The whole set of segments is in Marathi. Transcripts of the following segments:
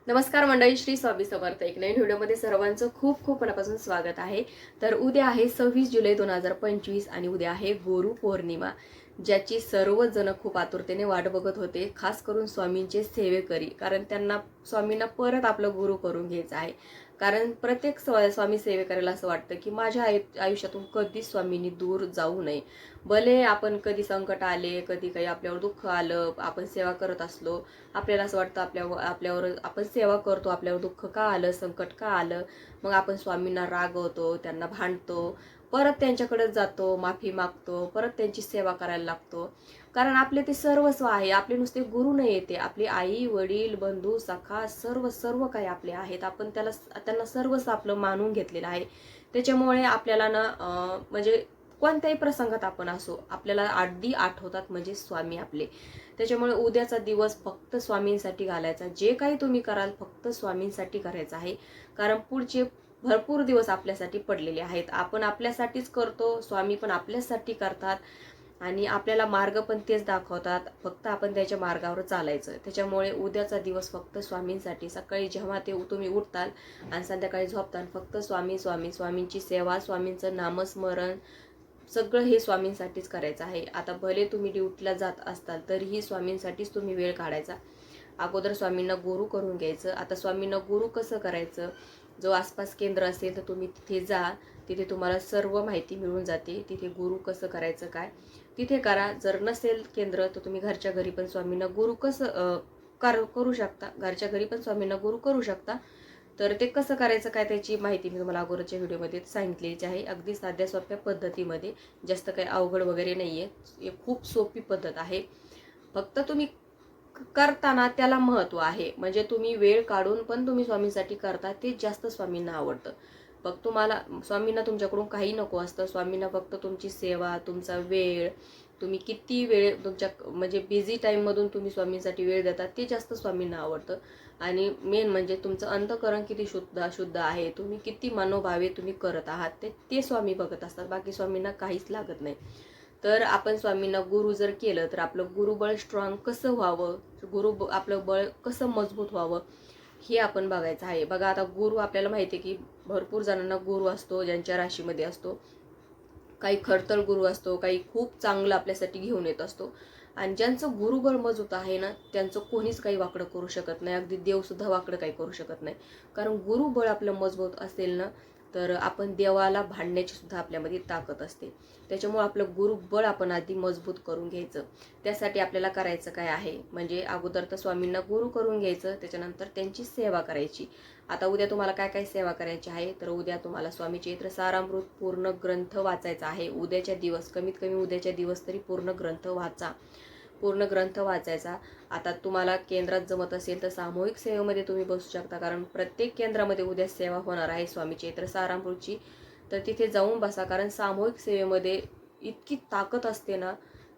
नमस्कार मंडळी, श्री स्वामी समर्थ. एक नवीन व्हिडिओमध्ये सर्वांचं खूप खूप मनापासून स्वागत आहे. तर उद्या आहे 26 जुलै 2025 आणि उद्या आहे गुरु पौर्णिमा, ज्याची सर्वजण खूप आतुरतेने वाट बघत होते, खास करून स्वामींचे सेवेकरी. कारण त्यांना स्वामींना परत आपलं गुरु करून घ्यायचं आहे. कारण प्रत्येक स्वामी सेवेकरीला असं वाटतं की माझ्या आयुष्यातून कधीच स्वामींनी दूर जाऊ नये. भले आपण कधी संकट आले, कधी काही आपल्यावर दुःख आलं, आपण सेवा करत असलो, आपल्याला असं वाटतं आपल्यावर आपण सेवा करतो, आपल्यावर दुःख का आलं, संकट का आलं, मग आपण स्वामींना रागवतो, त्यांना भांडतो, परत त्यांच्याकडेच जातो, माफी मागतो, परत त्यांची सेवा करायला लागतो. कारण आपले ते सर्वस्व आहे. आपले नुसते गुरु नाही येते, आपले आई वडील बंधू सखा सर्व सर्व काही आपले आहेत. आपण त्यांना सर्वच आपलं मानून घेतलेलं आहे. त्याच्यामुळे आपल्याला ना म्हणजे कोणत्याही प्रसंगात आपण असो, आपल्याला अगदी आठवतात म्हणजे स्वामी आपले. त्याच्यामुळे उद्याचा दिवस फक्त स्वामींसाठी घालायचा. जे काही तुम्ही कराल फक्त स्वामींसाठी करायचं आहे. कारण पुढचे भरपूर दिवस आपल्यासाठी पडलेले आहेत. आपण आपल्यासाठीच करतो, स्वामी पण आपल्यासाठी करतात आणि आपल्याला मार्ग पण तेच दाखवतात. फक्त आपण त्याच्या मार्गावर चालायचं. त्याच्यामुळे उद्याचा दिवस फक्त स्वामींसाठी. सकाळी जेव्हा तुम्ही उठताल आणि संध्याकाळी झोपताल, फक्त स्वामी स्वामी, स्वामींची सेवा, स्वामींचं नामस्मरण, सगळं हे स्वामींसाठीच करायचं आहे. आता भले तुम्ही ड्युटीला जात असताल तरीही स्वामींसाठीच तुम्ही वेळ काढायचा. अगोदर स्वामींना गुरु करून घ्यायचं. आता स्वामींना गुरु कसं करायचं, जो आसपास केंद्र असेल तर तुम्ही तिथे जा. तिथे तुम्हाला सर्व माहिती मिळून जाते. तिथे गुरु कसं करायचं काय तिथे करा. जर नसेल केंद्र तर तुम्ही घरच्या घरी पण स्वामींना गुरु कसं करू शकता. घरच्या घरी पण स्वामींना गुरु करू शकता. तर ते कसं करायचं काय त्याची माहिती मी तुम्हाला अगोदरच्या व्हिडिओमध्ये सांगितलेली आहे. अगदी साध्या सोप्या पद्धतीमध्ये, जास्त काही अवघड वगैरे नाहीये. हे खूप सोपी पद्धत आहे. फक्त तुम्ही करताना त्याला महत्व आहे. म्हणजे तुम्ही वेळ काढून पण तुम्ही स्वामींसाठी करता, ते जास्त स्वामींना आवडतं. फक्त तुम्हाला स्वामींना तुमच्याकडून काही नको असतं. स्वामींना फक्त तुमची सेवा, तुमचा वेळ, तुम्ही किती वेळ तुमच्या म्हणजे बिझी टाइम मधून तुम्ही स्वामींसाठी वेळ देता, ते जास्त स्वामींना आवडतं. आणि मेन म्हणजे तुमचं अंतःकरण किती शुद्ध आहे, तुम्ही किती मनोभावे तुम्ही करत आहात, ते स्वामी बघत असतात. बाकी स्वामींना काहीच लागत नाही. तर आपण स्वामींना गुरु जर केलं तर आपलं गुरुबळ स्ट्रॉंग कसं व्हावं, आपलं बळ कसं मजबूत व्हावं, हे आपण बघायचं आहे. बघा, आता गुरु आपल्याला माहिती आहे की भरपूर जणांना गुरु असतो ज्यांच्या राशीमध्ये असतो. काही खडतर गुरु असतो, काही खूप चांगलं आपल्यासाठी घेऊन येत असतो. आणि ज्यांचं गुरुबळ मजबूत आहे ना, त्यांचं कोणीच काही वाकडं करू शकत नाही. अगदी देव सुद्धा वाकडं काही करू शकत नाही. कारण गुरुबळ आपलं मजबूत असेल ना, तर आपण देवाला भांडण्याची सुद्धा आपल्यामध्ये ताकद असते. त्याच्यामुळे आपलं गुरुबळ आपण आधी मजबूत करून घ्यायचं. त्यासाठी आपल्याला करायचं काय आहे, म्हणजे अगोदर तर स्वामींना गुरु करून घ्यायचं, त्याच्यानंतर त्यांची सेवा करायची. आता उद्या तुम्हाला काय काय सेवा करायची आहे, तर उद्या तुम्हाला स्वामी चैत्र सारामृत पूर्ण ग्रंथ वाचायचा आहे. उद्याच्या दिवस, कमीत कमी उद्याच्या दिवस तरी पूर्ण ग्रंथ वाचा. पूर्ण ग्रंथ वाचायचा. आता तुम्हाला केंद्रात जमत असेल तर सामूहिक सेवेमध्ये तुम्ही बसू शकता. कारण प्रत्येक केंद्रामध्ये उद्या सेवा होणार आहे स्वामी चैत्र सारामृतची. तर तिथे जाऊन बसा. कारण सामूहिक सेवेमध्ये इतकी ताकद असते ना,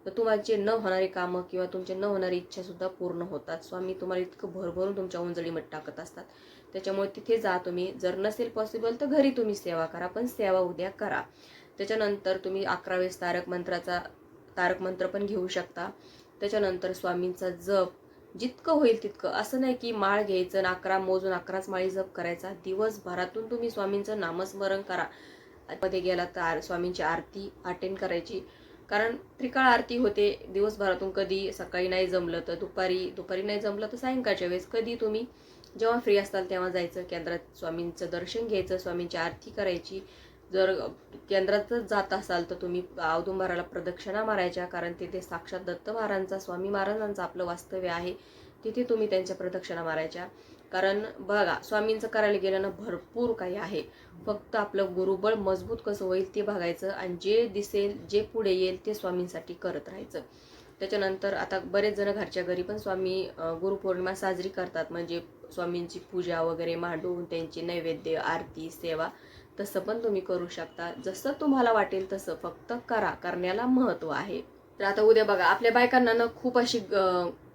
तर तुमचे न होणारी कामं किंवा तुमची न होणारी इच्छा सुद्धा पूर्ण होतात. स्वामी तुम्हाला इतकं भरभरून तुमच्या उंजळीमध्ये टाकत असतात. त्याच्यामुळे तिथे जा तुम्ही. जर नसेल पॉसिबल तर घरी तुम्ही सेवा करा, पण सेवा उद्या करा. त्याच्यानंतर तुम्ही 11 वेळेस तारक मंत्र पण घेऊ शकता. त्याच्यानंतर स्वामींचा जप जितकं होईल तितकं. असं नाही की माळ घ्यायचं, 11 मोजून 11च माळी जप करायचा. दिवसभरातून तुम्ही स्वामींचं नामस्मरण करा. मध्ये गेला तर स्वामींची आरती अटेंड करायची. कारण त्रिकाळ आरती होते दिवसभरातून. कधी सकाळी नाही जमलं तर दुपारी नाही जमलं तर सायंकाळच्या वेळेस, कधी तुम्ही जेव्हा फ्री असताल तेव्हा जायचं, केंद्रात स्वामींचं दर्शन घ्यायचं, स्वामींची आरती करायची. जर केंद्रातच जात असाल तर तुम्ही औदुंबराला प्रदक्षिणा मारायच्या. कारण तिथे साक्षात दत्त महाराजांचा, स्वामी महाराजांचं आपलं वास्तव्य आहे. तिथे तुम्ही त्यांच्या प्रदक्षिणा मारायच्या. कारण बघा, स्वामींचं करायला गेलं ना भरपूर काही आहे. फक्त आपलं गुरुबळ मजबूत कसं होईल ते बघायचं आणि जे दिसेल, जे पुढे येईल ते स्वामींसाठी करत राहायचं. त्याच्यानंतर आता बरेच जण घरच्या घरी पण स्वामी गुरुपौर्णिमा साजरी करतात. म्हणजे स्वामींची पूजा वगैरे मांडून त्यांची नैवेद्य, आरती, सेवा, तसं पण तुम्ही करू शकता. जसं तुम्हाला वाटेल तसं, फक्त करा. करण्याला महत्व आहे. तर आता उद्या बघा, आपल्या बायकांना ना खूप अशी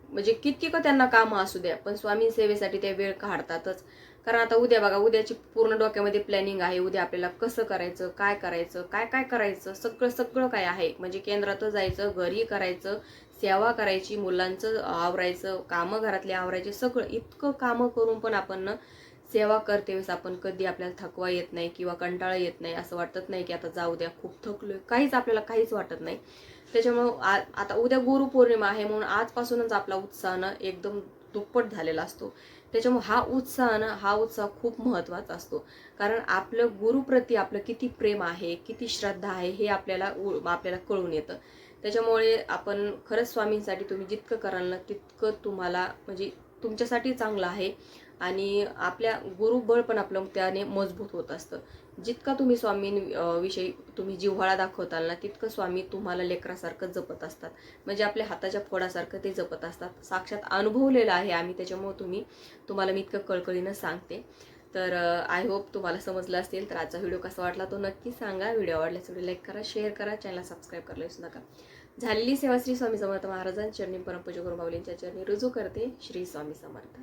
म्हणजे किती का त्यांना कामं असू द्या, पण स्वामी सेवेसाठी ते वेळ काढतातच. कारण आता उद्या बघा, उद्याची पूर्ण डोक्यामध्ये प्लॅनिंग आहे. उद्या आपल्याला कसं करायचं, काय करायचं, काय काय करायचं, सगळं सगळं काय आहे. म्हणजे केंद्रात जायचं, घरी करायचं, सेवा करायची, मुलांचं आवरायचं, कामं घरातले आवरायचे, सगळं इतकं कामं करून पण आपण ना सेवा करते वेळेस आपण कधी आपल्याला थकवा येत नाही किंवा कंटाळा येत नाही. असं वाटत नाही की आता जाऊ द्या, खूप थकलोय, काहीच आपल्याला काहीच वाटत नाही. त्याच्यामुळं आता उद्या गुरुपौर्णिमा आहे म्हणून आजपासूनच आपला उत्साह एकदम दुप्पट झालेला असतो. त्याच्यामुळे हा उत्साह खूप महत्त्वाचा असतो. कारण आपलं गुरुप्रती आपलं किती प्रेम आहे, किती श्रद्धा आहे हे आपल्याला कळून येतं. त्याच्यामुळे आपण खरंच स्वामींसाठी तुम्ही जितकं कराल ना तितकं तुम्हाला म्हणजे तुमच्यासाठी चांगलं आहे. आणि आपल्या गुरुबळ पण आपलं त्याने मजबूत होत असतं. जितका तुम्ही विषयी तुम्ही जिव्हाळा दाखवताल ना तितकं स्वामी तुम्हाला लेकरासारखं जपत असतात. म्हणजे आपल्या हाताच्या फोडासारखं ते जपत असतात. साक्षात अनुभवलेलं आहे आम्ही, त्याच्यामुळे तुम्हाला मी इतकं कळकळीनं सांगते. तर आय होप तुम्हाला समजलं असेल. तर आजचा व्हिडिओ कसा वाटला तो नक्की सांगा. व्हिडिओ आवडल्यास व्हिडिओ लाईक करा, शेअर करा, चॅनल सबस्क्राईब करायला विसरू नका. झालेली सेवा श्री स्वामी समर्थ महाराजांच्या चरणी परमपूज्य गुरुमाऊलींच्या चरणी रुजू करते. श्री स्वामी समर्थ.